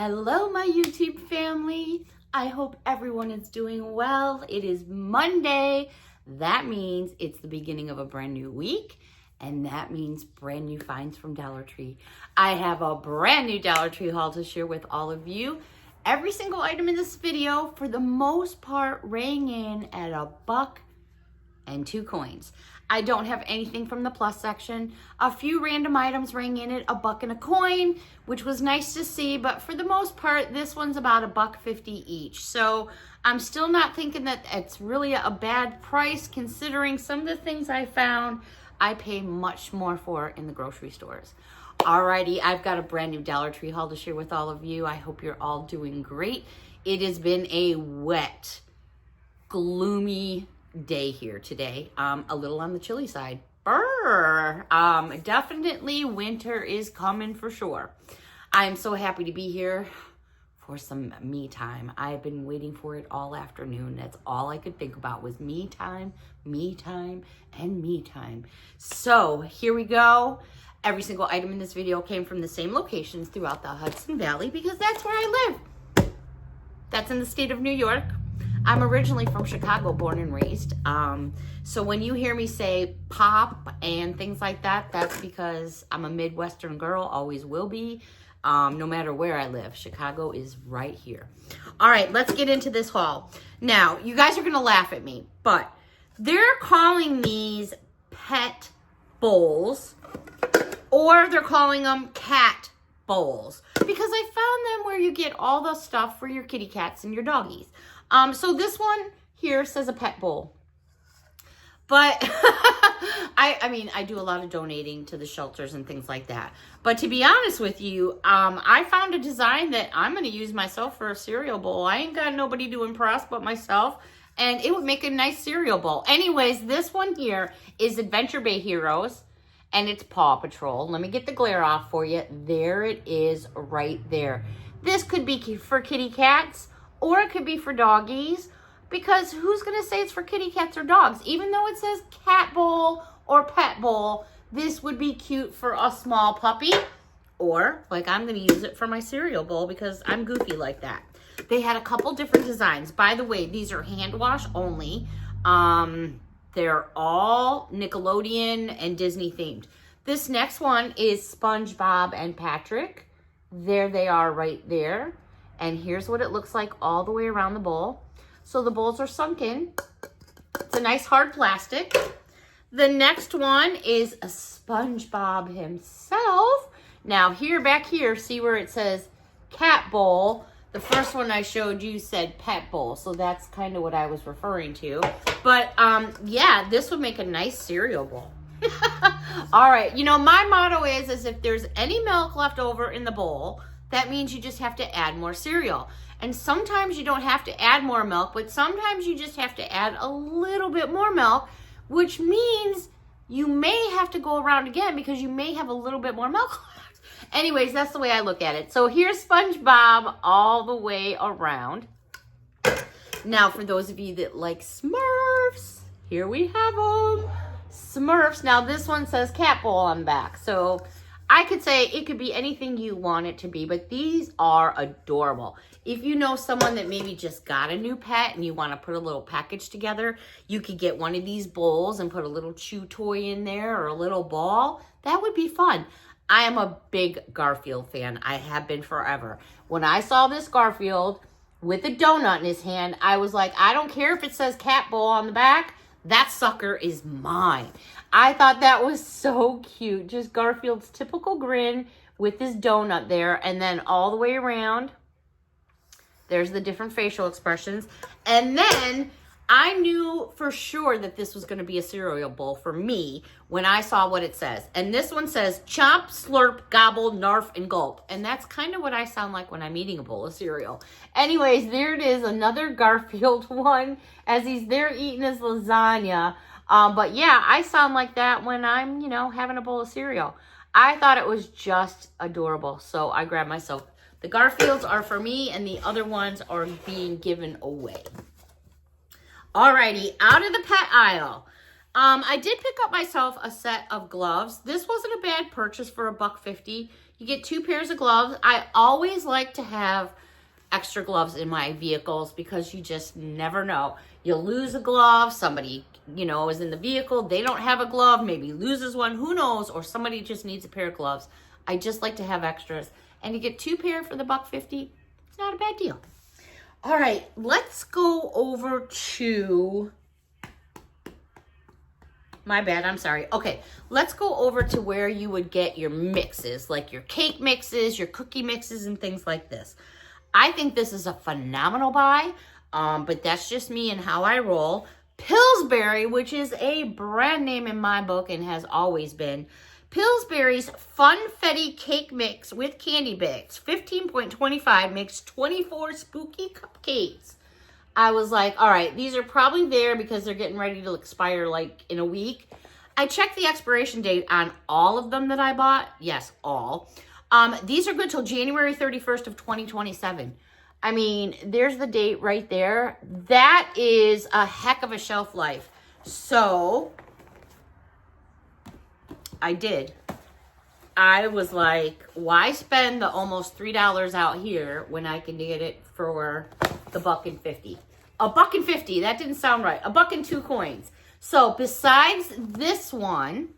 Hello, my YouTube family. I hope everyone is doing well. It is Monday. That means it's the beginning of a brand new week, and that means brand new finds from Dollar Tree. I have a brand new Dollar Tree haul to share with all of you. Every single item in this video, for the most part, rang in at $1.02. I don't have anything from the plus section. A few random items rang in at $1 and a coin, which was nice to see, but for the most part, this one's about $1.50 each. So I'm still not thinking that it's really a bad price, considering some of the things I found I pay much more for in the grocery stores. Alrighty, I've got a brand new Dollar Tree haul to share with all of you. I hope you're all doing great. It has been a wet, gloomy day here today. A little on the chilly side. Brr. Definitely winter is coming for sure. I'm so happy to be here for some me time. I've been waiting for it all afternoon. That's all I could think about was me time, and me time. So here we go. Every single item in this video came from the same locations throughout the Hudson Valley because that's where I live. That's in the state of New York. I'm originally from Chicago, born and raised. So when you hear me say pop and things like that, that's because I'm a Midwestern girl, always will be, no matter where I live. Chicago is right here. All right, let's get into this haul. Now, you guys are going to laugh at me, but they're calling these pet bowls, or they're calling them cat bowls, because I found them where you get all the stuff for your kitty cats and your doggies. So this one here says a pet bowl, but I mean, I do a lot of donating to the shelters and things like that. But to be honest with you, I found a design that I'm going to use myself for a cereal bowl. I ain't got nobody to impress but myself, and it would make a nice cereal bowl. Anyways, this one here is Adventure Bay Heroes, and it's Paw Patrol. Let me get the glare off for you. There it is right there. This could be for kitty cats, or it could be for doggies, because who's going to say it's for kitty cats or dogs? Even though it says cat bowl or pet bowl, this would be cute for a small puppy, or like I'm going to use it for my cereal bowl because I'm goofy like that. They had a couple different designs. By the way, these are hand wash only. They're all Nickelodeon and Disney themed. This next one is SpongeBob and Patrick. There they are right there. And here's what it looks like all the way around the bowl. So the bowls are sunk in. It's a nice hard plastic. The next one is a SpongeBob himself. Now back here, see where it says cat bowl. The first one I showed you said pet bowl. So that's kind of what I was referring to. But yeah, this would make a nice cereal bowl. All right, you know, my motto is if there's any milk left over in the bowl, that means you just have to add more cereal. And sometimes you don't have to add more milk, but sometimes you just have to add a little bit more milk, which means you may have to go around again because you may have a little bit more milk left. Anyways, that's the way I look at it. So here's SpongeBob all the way around. Now, for those of you that like Smurfs, here we have them. Smurfs. Now, this one says cat bowl on the back. So I could say it could be anything you want it to be, but these are adorable. If you know someone that maybe just got a new pet and you want to put a little package together, you could get one of these bowls and put a little chew toy in there or a little ball. That would be fun. I am a big Garfield fan. I have been forever. When I saw this Garfield with a donut in his hand, I was like, I don't care if it says cat bowl on the back. That sucker is mine. I thought that was so cute. Just Garfield's typical grin with his donut there. And then all the way around, there's the different facial expressions. And then I knew for sure that this was going to be a cereal bowl for me when I saw what it says. And this one says, chomp, slurp, gobble, narf, and gulp. And that's kind of what I sound like when I'm eating a bowl of cereal. Anyways, there it is, another Garfield one as he's there eating his lasagna. But yeah, I sound like that when I'm, you know, having a bowl of cereal. I thought it was just adorable. So I grabbed myself. The Garfields are for me and the other ones are being given away. Alrighty, out of the pet aisle. I did pick up myself a set of gloves. This wasn't a bad purchase for $1.50. You get 2 pairs of gloves. I always like to have extra gloves in my vehicles because you just never know. You'll lose a glove. Somebody, you know, is in the vehicle. They don't have a glove. Maybe loses one. Who knows? Or somebody just needs a pair of gloves. I just like to have extras. And you get 2 pair for the $1.50. It's not a bad deal. All right, let's go over to... My bad, I'm sorry. Okay, let's go over to where you would get your mixes, like your cake mixes, your cookie mixes, and things like this. I think this is a phenomenal buy, but that's just me and how I roll. Pillsbury, which is a brand name in my book and has always been. Pillsbury's Funfetti Cake Mix with Candy Bits. 15.25 makes 24 spooky cupcakes. I was like, all right, these are probably there because they're getting ready to expire like in a week. I checked the expiration date on all of them that I bought. Yes, all. These are good till January 31st of 2027. I mean, there's the date right there. That is a heck of a shelf life. So I did. I was like, why spend the almost $3 out here when I can get it for the $1.50? $1.50. That didn't sound right. $1.02. So besides this one,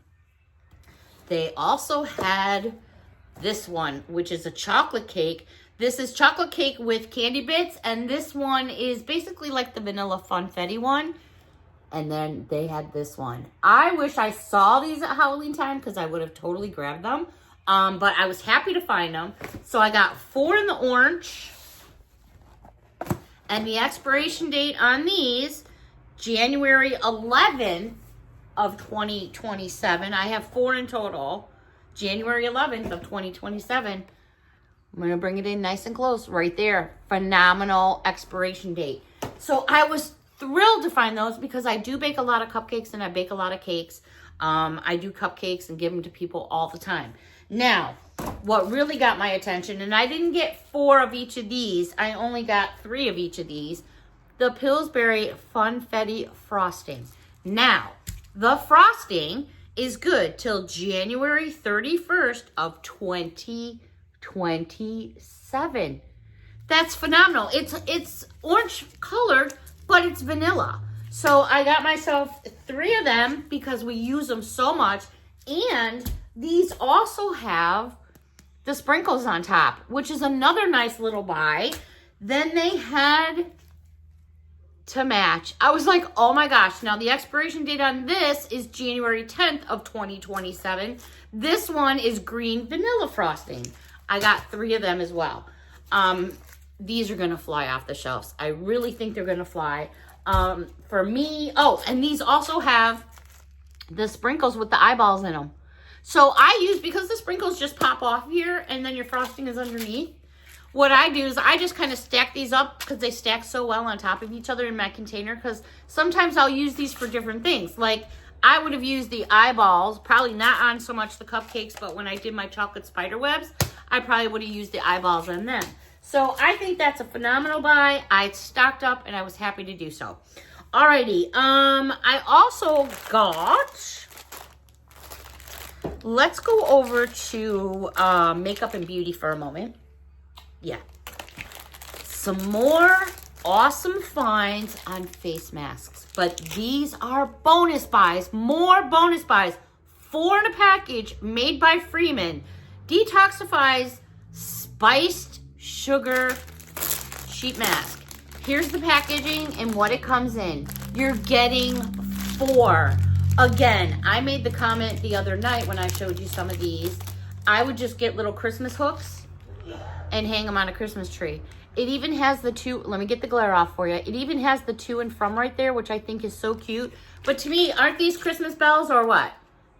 they also had this one, which is a chocolate cake. This is chocolate cake with candy bits, and this one is basically like the vanilla funfetti one. And then they had this one. I wish I saw these at Halloween time because I would have totally grabbed them. But I was happy to find them. So I got 4 in the orange. And the expiration date on these, January 11th of 2027. I have 4 in total. January 11th of 2027. I'm going to bring it in nice and close right there. Phenomenal expiration date. So I was thrilled to find those because I do bake a lot of cupcakes and I bake a lot of cakes. I do cupcakes and give them to people all the time. Now, what really got my attention, and I didn't get 4 of each of these, I only got 3 of each of these, the Pillsbury Funfetti frosting. Now, the frosting is good till January 31st of 2027. That's phenomenal. It's orange colored, but it's vanilla. So I got myself 3 of them because we use them so much. And these also have the sprinkles on top, which is another nice little buy. Then they had to match. I was like, oh my gosh. Now the expiration date on this is January 10th of 2027. This one is green vanilla frosting. I got 3 of them as well. These are going to fly off the shelves. I really think they're going to fly. For me, oh, and these also have the sprinkles with the eyeballs in them. So I use, because the sprinkles just pop off here and then your frosting is underneath, what I do is I just kind of stack these up because they stack so well on top of each other in my container, because sometimes I'll use these for different things. Like I would have used the eyeballs, probably not on so much the cupcakes, but when I did my chocolate spider webs, I probably would have used the eyeballs on them. So I think that's a phenomenal buy. I stocked up and I was happy to do so. Alrighty, I also got, let's go over to makeup and beauty for a moment. Yeah. Some more awesome finds on face masks. But these are bonus buys, more bonus buys. 4 in a package made by Freeman. Detoxifies spiced sugar sheet mask. Here's the packaging and what it comes in. You're getting 4. Again, I made the comment the other night when I showed you some of these. I would just get little Christmas hooks and hang them on a Christmas tree. It even has the 2, let me get the glare off for you. It even has the to and from right there, which I think is so cute. But to me, aren't these Christmas bells or what?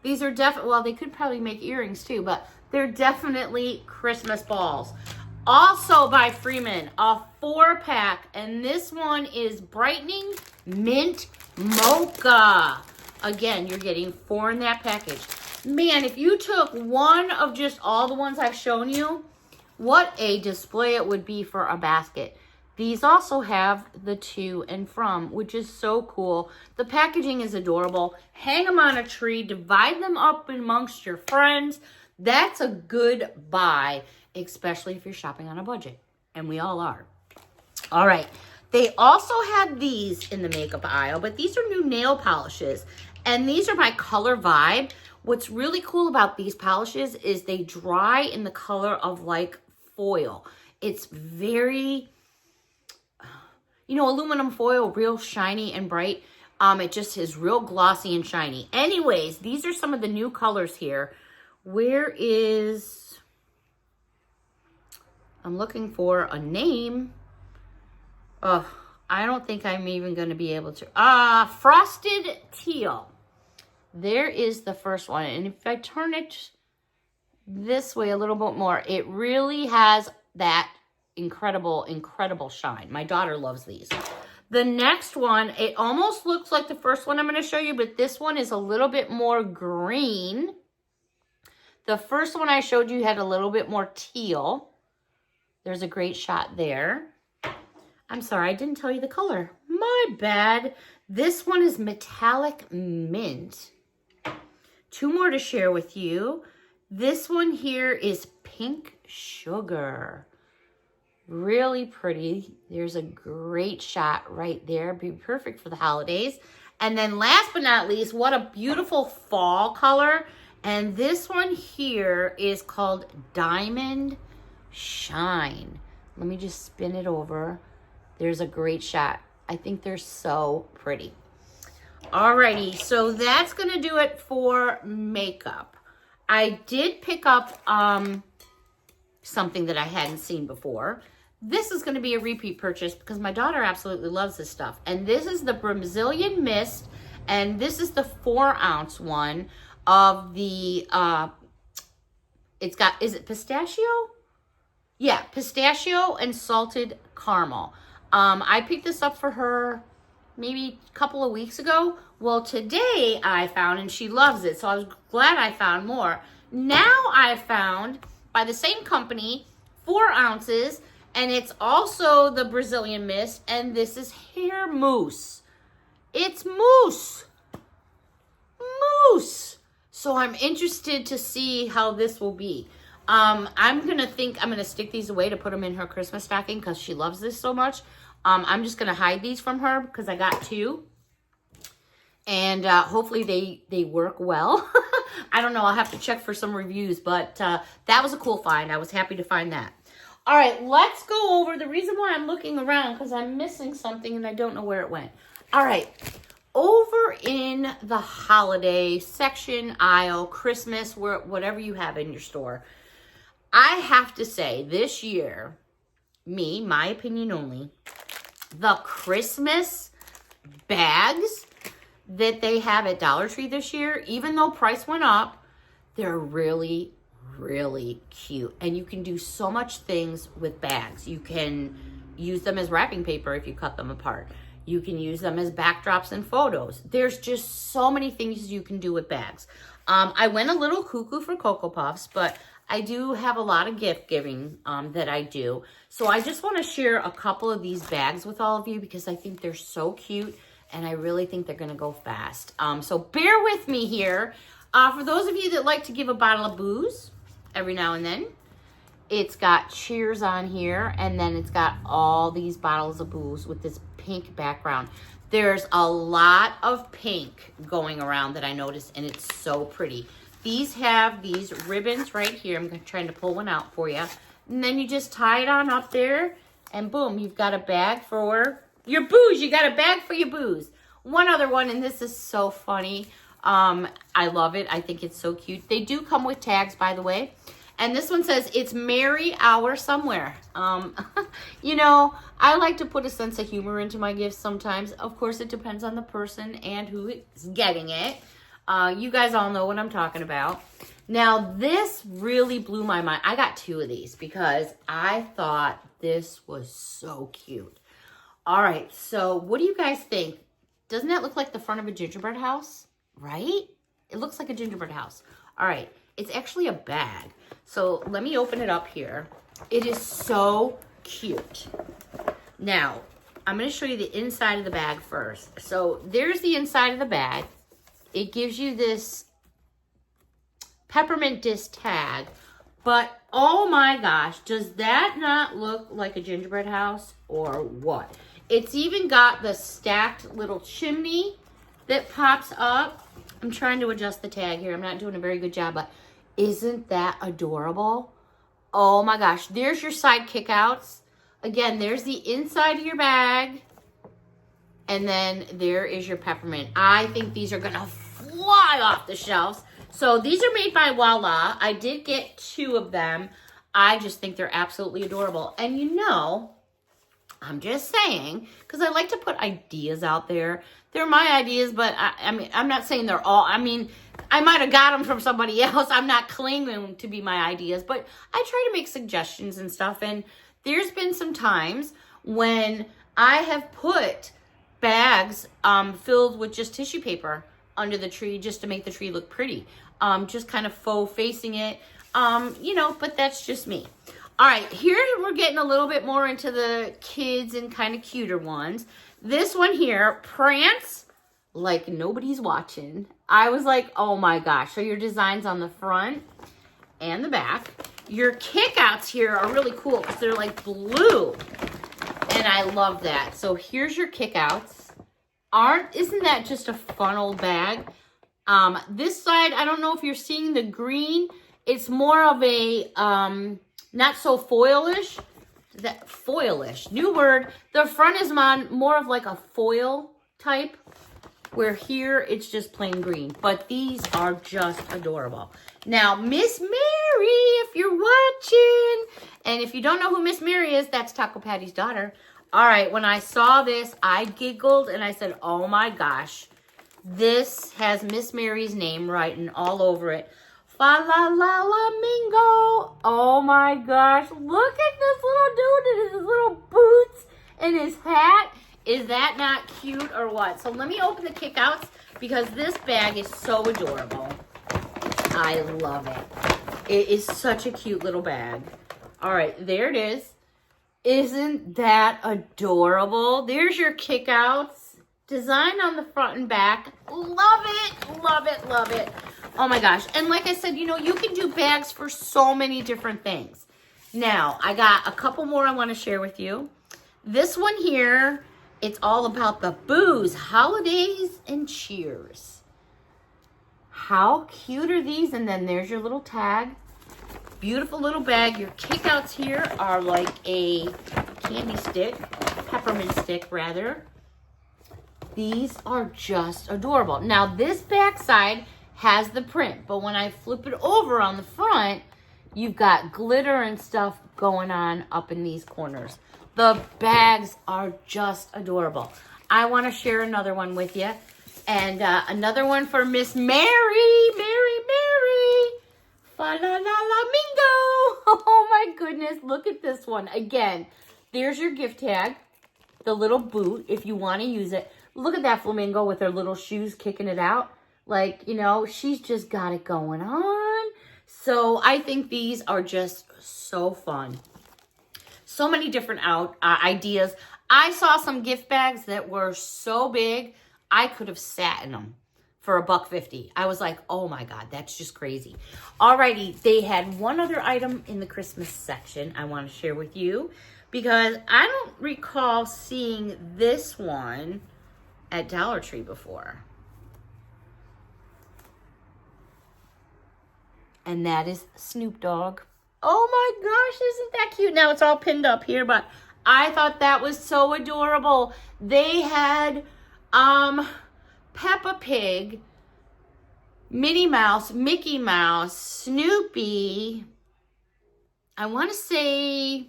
These are definitely, well, they could probably make earrings too, but they're definitely Christmas balls. Also by Freeman, a 4-pack, and this one is Brightening Mint Mocha. Again, you're getting 4 in that package. Man, if you took one of just all the ones I've shown you, what a display it would be for a basket. These also have the to and from, which is so cool. The packaging is adorable. Hang them on a tree, divide them up amongst your friends. That's a good buy, especially if you're shopping on a budget. And we all are. All right. They also had these in the makeup aisle, but these are new nail polishes. And these are by Color Vibe. What's really cool about these polishes is they dry in the color of like foil. It's very, you know, aluminum foil, real shiny and bright. It just is real glossy and shiny. Anyways, these are some of the new colors here. Where is, I'm looking for a name. Oh, I don't think I'm even going to be able to. Frosted Teal. There is the first one. And if I turn it this way a little bit more, it really has that incredible, incredible shine. My daughter loves these. The next one, it almost looks like the first one I'm going to show you, but this one is a little bit more green. The first one I showed you had a little bit more teal. There's a great shot there. I'm sorry, I didn't tell you the color. My bad. This one is Metallic Mint. Two more to share with you. This one here is Pink Sugar. Really pretty. There's a great shot right there. Be perfect for the holidays. And then last but not least, what a beautiful fall color. And this one here is called Diamond Shine. Let me just spin it over. There's a great shot. I think they're so pretty. Alrighty, so that's going to do it for makeup. I did pick up something that I hadn't seen before. This is going to be a repeat purchase because my daughter absolutely loves this stuff. And this is the Brazilian Mist, and this is the 4-ounce one of the, it's got, is it pistachio? Yeah, pistachio and salted caramel. I picked this up for her maybe a couple of weeks ago. Well, today I found, and she loves it, so I was glad I found more. Now I found, by the same company, 4 ounces, and it's also the Brazilian Mist, and this is hair mousse. It's mousse. Mousse. So I'm interested to see how this will be. I'm going to stick these away to put them in her Christmas stocking because she loves this so much. I'm just going to hide these from her because I got 2. And hopefully they work well. I don't know. I'll have to check for some reviews. But that was a cool find. I was happy to find that. All right, let's go over the reason why I'm looking around because I'm missing something and I don't know where it went. All right. Over in the holiday section, aisle, Christmas, whatever you have in your store, I have to say this year, my opinion only, the Christmas bags that they have at Dollar Tree this year, even though price went up, they're really, really cute. And you can do so much things with bags. You can use them as wrapping paper if you cut them apart. You can use them as backdrops and photos. There's just so many things you can do with bags. I went a little cuckoo for Cocoa Puffs, but I do have a lot of gift giving that I do. So I just want to share a couple of these bags with all of you because I think they're so cute and I really think they're going to go fast. So bear with me here. For those of you that like to give a bottle of booze every now and then, it's got cheers on here, and then it's got all these bottles of booze with this pink background. There's a lot of pink going around that I noticed, and it's so pretty. These have these ribbons right here. I'm trying to pull one out for you. And then you just tie it on up there, and boom, you've got a bag for your booze. You got a bag for your booze. One other one, and this is so funny. I love it. I think it's so cute. They do come with tags, by the way. And this one says, it's Merry Hour Somewhere. You know, I like to put a sense of humor into my gifts sometimes. Of course, it depends on the person and who is getting it. You guys all know what I'm talking about. Now, this really blew my mind. I got 2 of these because I thought this was so cute. All right, so what do you guys think? Doesn't that look like the front of a gingerbread house? Right? It looks like a gingerbread house. All right, it's actually a bag. So let me open it up here. It is so cute. Now, I'm going to show you the inside of the bag first. So there's the inside of the bag. It gives you this peppermint disc tag. But, oh my gosh, does that not look like a gingerbread house or what? It's even got the stacked little chimney that pops up. I'm trying to adjust the tag here. I'm not doing a very good job, but isn't that adorable? Oh my gosh, there's your side kickouts. Again, there's the inside of your bag. And then there is your peppermint. I think these are gonna fly off the shelves. So these are made by Voila. I did get 2 of them. I just think they're absolutely adorable. And you know, I'm just saying, because I like to put ideas out there. They're my ideas, but I mean, I'm not saying they're all, I mean, I might have got them from somebody else. I'm not claiming to be my ideas, but I try to make suggestions and stuff. And there's been some times when I have put bags filled with just tissue paper under the tree just to make the tree look pretty. Just kind of faux facing it, you know, but that's just me. All right, here we're getting a little bit more into the kids and kind of cuter ones. This one here, Prance Like Nobody's Watching. I was like, oh my gosh. So your designs on the front and the back. Your kickouts here are really cool because they're like blue. And I love that. So here's your kickouts. Isn't that just a fun old bag? This side, I don't know if you're seeing the green. It's more of a, not so foilish. That foilish, new word. The front is more of like a foil type, where here it's just plain green. But these are just adorable. Now, Miss Mary, if you're watching, and if you don't know who Miss Mary is, that's Taco Patty's daughter. All right, when I saw this, I giggled and I said, oh my gosh, this has Miss Mary's name written all over it. Fa la la la mingo. Oh my gosh, look at this little dude in his little boots and his hat. Is that not cute or what? So let me open the kickouts because this bag is so adorable. I love it. It is such a cute little bag. All right, there it is. Isn't that adorable? There's your kickouts. Design on the front and back. Love it, love it, love it. Oh my gosh. And like I said, you know, you can do bags for so many different things. Now, I got a couple more I want to share with you. This one here, it's all about the booze, holidays, and cheers. How cute are these? And then there's your little tag. Beautiful little bag. Your kickouts here are like a candy stick, peppermint stick rather. These are just adorable. Now this back side has the print, but when I flip it over on the front, you've got glitter and stuff going on up in these corners. The bags are just adorable. I want to share another one with you. And another one for Miss Mary. Mary. Fa la la la mingo. Oh my goodness. Look at this one. Again, there's your gift tag. The little boot if you want to use it. Look at that flamingo with her little shoes kicking it out. Like, you know, she's just got it going on. So I think these are just so fun. So many different ideas. I saw some gift bags that were so big, I could have sat in them for $1.50. I was like, oh my God, that's just crazy. Alrighty, they had one other item in the Christmas section I want to share with you because I don't recall seeing this one at Dollar Tree before. And that is Snoop Dogg. Oh my gosh, isn't that cute? Now it's all pinned up here, but I thought that was so adorable. They had Peppa Pig, Minnie Mouse, Mickey Mouse, Snoopy. I want to say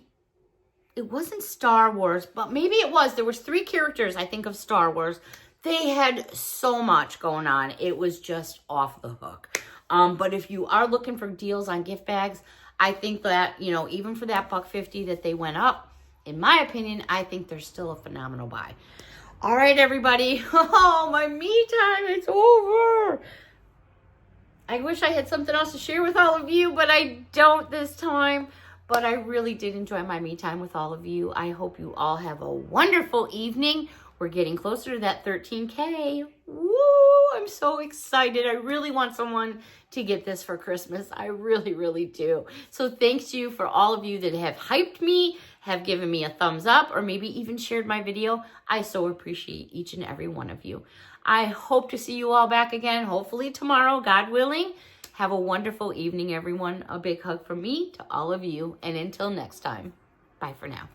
it wasn't Star Wars, but maybe it was. There was 3 characters, I think, of Star Wars. They had so much going on. It was just off the hook. But if you are looking for deals on gift bags, I think that, you know, even for that $1.50 that they went up, in my opinion, I think they're still a phenomenal buy. All right, everybody. Oh, my me time, it's over. I wish I had something else to share with all of you, but I don't this time. But I really did enjoy my me time with all of you. I hope you all have a wonderful evening. We're getting closer to that 13K. Woo! I'm so excited. I really want someone to get this for Christmas. I really, really do. So thanks to you for all of you that have hyped me, have given me a thumbs up, or maybe even shared my video. I so appreciate each and every one of you. I hope to see you all back again, hopefully tomorrow, God willing. Have a wonderful evening, everyone. A big hug from me to all of you. And until next time, bye for now.